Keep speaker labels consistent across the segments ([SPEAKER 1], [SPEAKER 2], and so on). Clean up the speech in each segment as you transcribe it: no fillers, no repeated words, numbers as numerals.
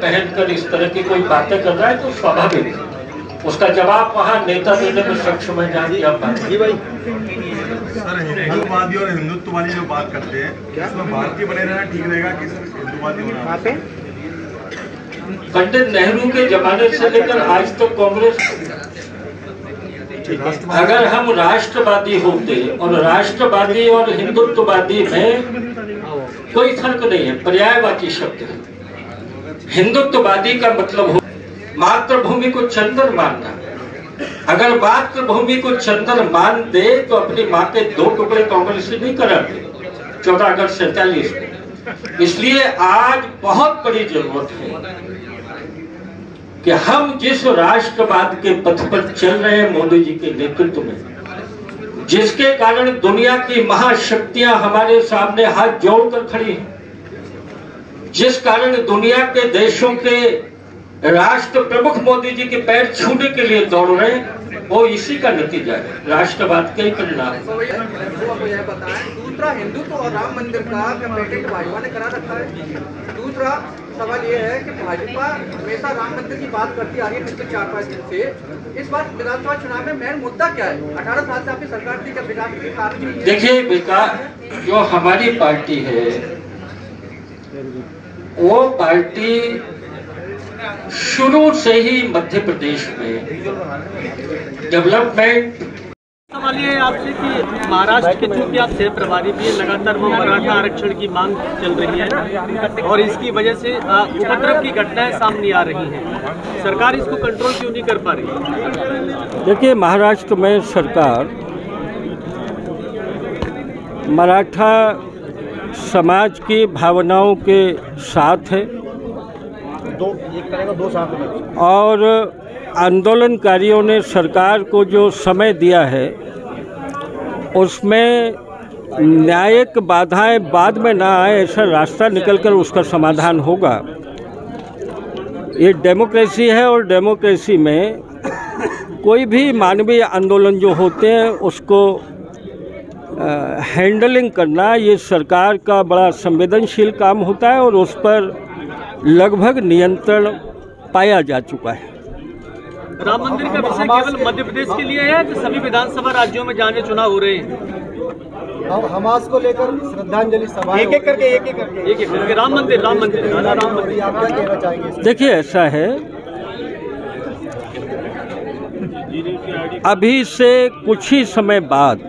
[SPEAKER 1] पहनकर इस तरह की कोई बातें कर रहा है तो स्वाभाविक है, उसका जवाब वहाँ नेता देने में सक्षम है। जहाँ की आप बात
[SPEAKER 2] जी भाई
[SPEAKER 3] सर, हिंदुवादी और हिंदुत्ववादी जो बात करते हैं, इसमें भारतीय बने रहना ठीक रहेगा कि सर हिंदुवादी होना?
[SPEAKER 1] पंडित नेहरू के जमाने से लेकर आज तक कांग्रेस, अगर हम राष्ट्रवादी होते, और राष्ट्रवादी और हिंदुत्ववादी में कोई फर्क नहीं है, पर्यायवाची शब्द है। हिंदुत्ववादी का मतलब हो मातृभूमि को चंदन मानना। अगर मातृभूमि को चंदन मान दे तो अपनी माँ के 2 टुकड़े कांग्रेस नहीं कराते 14 अगस्त 47 में। इसलिए आज बहुत बड़ी जरूरत है कि हम जिस राष्ट्रवाद के पथ पर चल रहे हैं मोदी जी के नेतृत्व में, जिसके कारण दुनिया की महाशक्तियां हमारे सामने हाथ जोड़कर खड़ी हैं, जिस कारण दुनिया के देशों के राष्ट्र प्रमुख मोदी जी के पैर छूने के लिए दौड़ रहे हैं, वो इसी का नतीजा है, राष्ट्रवाद का ही परिणाम है।
[SPEAKER 2] दूसरा, हिंदुत्व और राम मंदिर का पेटेंट भाजपा ने करा रखा है। दूसरा सवाल ये है कि भाजपा हमेशा राम मंदिर की बात करती आ रही है पिछले 4-5 दिन से। इस बार विधानसभा चुनाव में मेन मुद्दा क्या है? 18 साल से आपकी सरकार थी, क्या विकास के कारण?
[SPEAKER 1] देखिए, विकास जो हमारी पार्टी है, वो पार्टी शुरू से ही मध्य प्रदेश में डेवलपमेंट।
[SPEAKER 4] सवाल ये है आपसे कि महाराष्ट्र के चूंकि आप सह प्रभारी भी लगातार वो मराठा आरक्षण की मांग चल रही है और इसकी वजह से उपद्रव की घटनाएं सामने आ रही हैं, सरकार इसको कंट्रोल क्यों नहीं कर पा रही?
[SPEAKER 1] देखिए, महाराष्ट्र में सरकार मराठा समाज की भावनाओं के साथ है और आंदोलनकारियों ने सरकार को जो समय दिया है उसमें न्यायिक बाधाएं बाद में ना आए, ऐसा रास्ता निकलकर उसका समाधान होगा। ये डेमोक्रेसी है और डेमोक्रेसी में कोई भी मानवीय आंदोलन जो होते हैं उसको हैंडलिंग करना ये सरकार का बड़ा संवेदनशील काम होता है और उस पर लगभग नियंत्रण पाया जा चुका है।
[SPEAKER 4] राम मंदिर का विषय केवल मध्य प्रदेश के लिए है कि सभी विधानसभा राज्यों में जाने चुनाव हो रहे हैं?
[SPEAKER 2] हमास को लेकर श्रद्धांजलि सभा एक एक करके
[SPEAKER 4] राम मंदिर
[SPEAKER 2] आप क्या कहना चाहेंगे?
[SPEAKER 1] देखिए, ऐसा है, अभी से कुछ ही समय बाद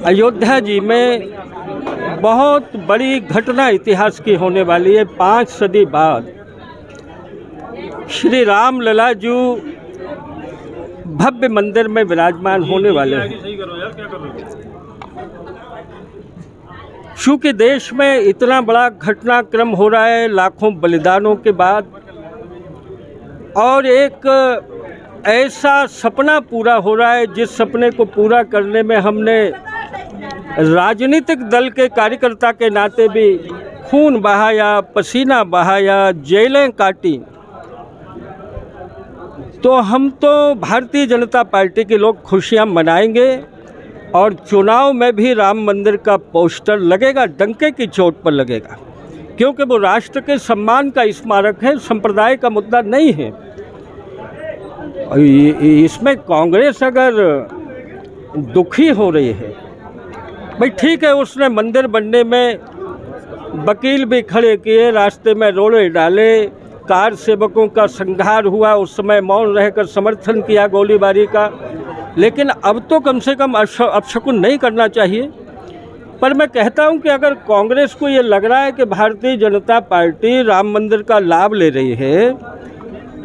[SPEAKER 1] अयोध्या जी में बहुत बड़ी घटना इतिहास की होने वाली है। 5 सदी बाद श्री राम लला जी भव्य मंदिर में विराजमान होने वाले हैं। चूँकि देश में इतना बड़ा घटनाक्रम हो रहा है लाखों बलिदानों के बाद, और एक ऐसा सपना पूरा हो रहा है जिस सपने को पूरा करने में हमने राजनीतिक दल के कार्यकर्ता के नाते भी खून बहाया, पसीना बहाया, जेलें काटी, तो हम तो भारतीय जनता पार्टी के लोग खुशियां मनाएंगे और चुनाव में भी राम मंदिर का पोस्टर लगेगा, डंके की चोट पर लगेगा, क्योंकि वो राष्ट्र के सम्मान का स्मारक है, संप्रदाय का मुद्दा नहीं है। इसमें कांग्रेस अगर दुखी हो रही है, भाई ठीक है, उसने मंदिर बनने में वकील भी खड़े किए, रास्ते में रोड़े डाले, कार सेवकों का संघार हुआ, उस समय मौन रहकर समर्थन किया गोलीबारी का, लेकिन अब तो कम से कम अपशकुन नहीं करना चाहिए। पर मैं कहता हूं कि अगर कांग्रेस को ये लग रहा है कि भारतीय जनता पार्टी राम मंदिर का लाभ ले रही है,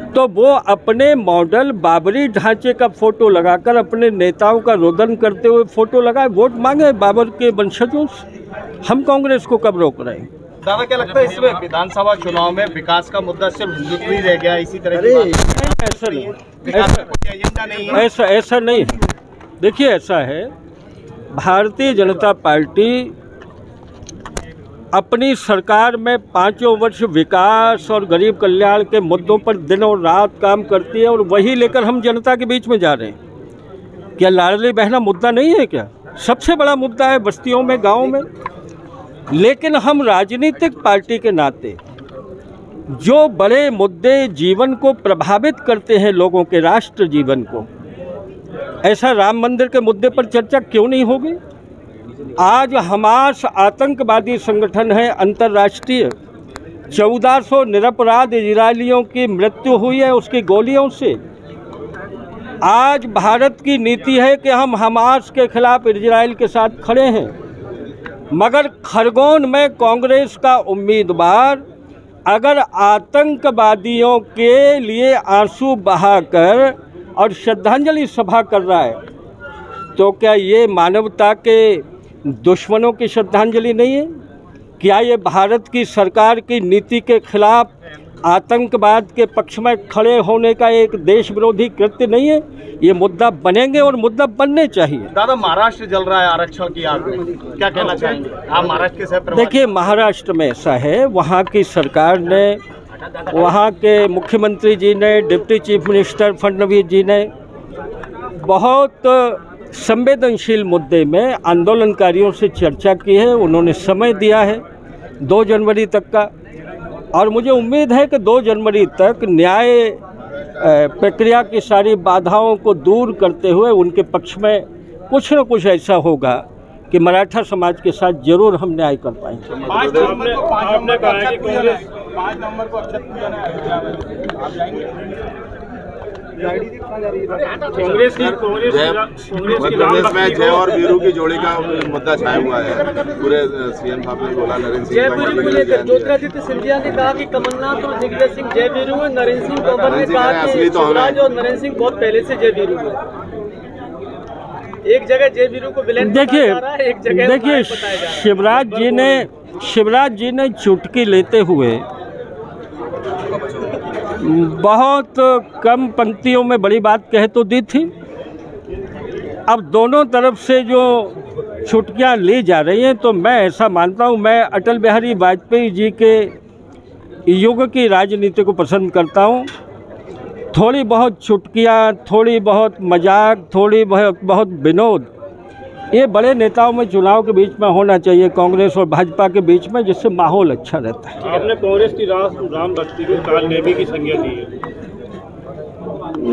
[SPEAKER 1] तो वो अपने मॉडल बाबरी ढांचे का फोटो लगाकर अपने नेताओं का रोदन करते हुए फोटो लगाए, वोट मांगे बाबर के वंशजों से। हम कांग्रेस को कब रोक रहे हैं?
[SPEAKER 2] दादा, क्या लगता है इसमें विधानसभा चुनाव में विकास का मुद्दा सिर्फ हिंदुत्व ही रह गया? इसी तरह की
[SPEAKER 1] ऐसा नहीं, ऐसा नहीं है। देखिए, ऐसा है, भारतीय जनता पार्टी अपनी सरकार में 5 वर्ष विकास और गरीब कल्याण के मुद्दों पर दिन और रात काम करती है और वही लेकर हम जनता के बीच में जा रहे हैं। क्या लाडली बहना मुद्दा नहीं है? क्या सबसे बड़ा मुद्दा है बस्तियों में, गाँव में। लेकिन हम राजनीतिक पार्टी के नाते जो बड़े मुद्दे जीवन को प्रभावित करते हैं, लोगों के राष्ट्र जीवन को, ऐसा राम मंदिर के मुद्दे पर चर्चा क्यों नहीं होगी? आज हमास आतंकवादी संगठन है अंतर्राष्ट्रीय, 1400 निरपराध इजरायलियों की मृत्यु हुई है उसकी गोलियों से। आज भारत की नीति है कि हम हमास के खिलाफ इजराइल के साथ खड़े हैं, मगर खरगोन में कांग्रेस का उम्मीदवार अगर आतंकवादियों के लिए आंसू बहाकर और श्रद्धांजलि सभा कर रहा है, तो क्या ये मानवता के दुश्मनों की श्रद्धांजलि नहीं है? क्या ये भारत की सरकार की नीति के खिलाफ आतंकवाद के पक्ष में खड़े होने का एक देश विरोधी कृत्य नहीं है? ये मुद्दा बनेंगे और मुद्दा बनने चाहिए।
[SPEAKER 4] दादा, महाराष्ट्र जल रहा है आरक्षण की आग में, क्या कहना चाहेंगे आप महाराष्ट्र के साथ?
[SPEAKER 1] देखिए, महाराष्ट्र में ऐसा है, वहाँ की सरकार ने, वहाँ के मुख्यमंत्री जी ने, डिप्टी चीफ मिनिस्टर फडणवीस जी ने बहुत संवेदनशील मुद्दे में आंदोलनकारियों से चर्चा की है। उन्होंने समय दिया है 2 जनवरी तक का, और मुझे उम्मीद है कि 2 जनवरी तक न्याय प्रक्रिया की सारी बाधाओं को दूर करते हुए उनके पक्ष में कुछ न कुछ ऐसा होगा कि मराठा समाज के साथ जरूर हम न्याय कर पाएंगे।
[SPEAKER 4] 5 नवंबर को अक्षत पूजन कांग्रेस की
[SPEAKER 5] मध्य प्रदेश में जय और वीरू की जोड़ी का मुद्दा छाया हुआ है। पूरे सीएम साहब ने बोला, नरेंद्र सिंह
[SPEAKER 4] जय वीरू को लेकर ज्योतिरादित्य सिंधिया ने कहा कि कमलनाथ और दिग्विजय सिंह जय वीरू है। नरेंद्र सिंह तोमर ने कहा कि शिवराज और नरेंद्र सिंह बहुत पहले से जय वीरू है। एक जगह जय वीरू को विलेन बताया जा रहा है, एक जगह
[SPEAKER 1] देखिए शिवराज जी ने चुटकी लेते हुए बहुत कम पंक्तियों में बड़ी बात कह तो दी थी। अब दोनों तरफ से जो चुटकियां ली जा रही हैं, तो मैं ऐसा मानता हूं, मैं अटल बिहारी वाजपेयी जी के युग की राजनीति को पसंद करता हूं। थोड़ी बहुत चुटकियां, थोड़ी बहुत मजाक, थोड़ी बहुत विनोद, ये बड़े नेताओं में चुनाव के बीच में होना चाहिए, कांग्रेस और भाजपा के बीच में, जिससे माहौल अच्छा रहता है।
[SPEAKER 6] आपने कांग्रेस की राम भक्ति को कालनेमी की संज्ञा दी है?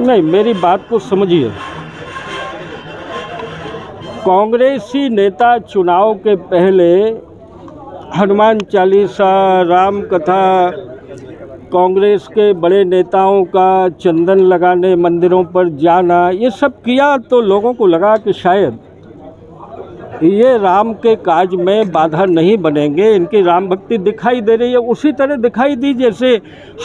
[SPEAKER 1] नहीं, मेरी बात को समझिए। कांग्रेसी नेता चुनाव के पहले हनुमान चालीसा, राम कथा, कांग्रेस के बड़े नेताओं का चंदन लगाने, मंदिरों पर जाना, ये सब किया तो लोगों को लगा कि शायद ये राम के काज में बाधा नहीं बनेंगे, इनकी राम भक्ति दिखाई दे रही है। उसी तरह दिखाई दी जैसे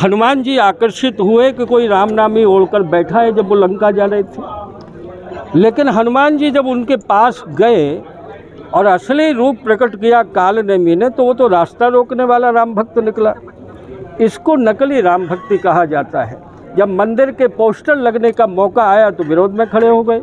[SPEAKER 1] हनुमान जी आकर्षित हुए कि कोई राम नामी ओढ़कर बैठा है जब वो लंका जा रहे थे। लेकिन हनुमान जी जब उनके पास गए और असली रूप प्रकट किया कालनेमी ने, तो वो तो रास्ता रोकने वाला राम भक्त निकला। इसको नकली राम भक्ति कहा जाता है। जब मंदिर के पोस्टर लगने का मौका आया तो विरोध में खड़े हो गए।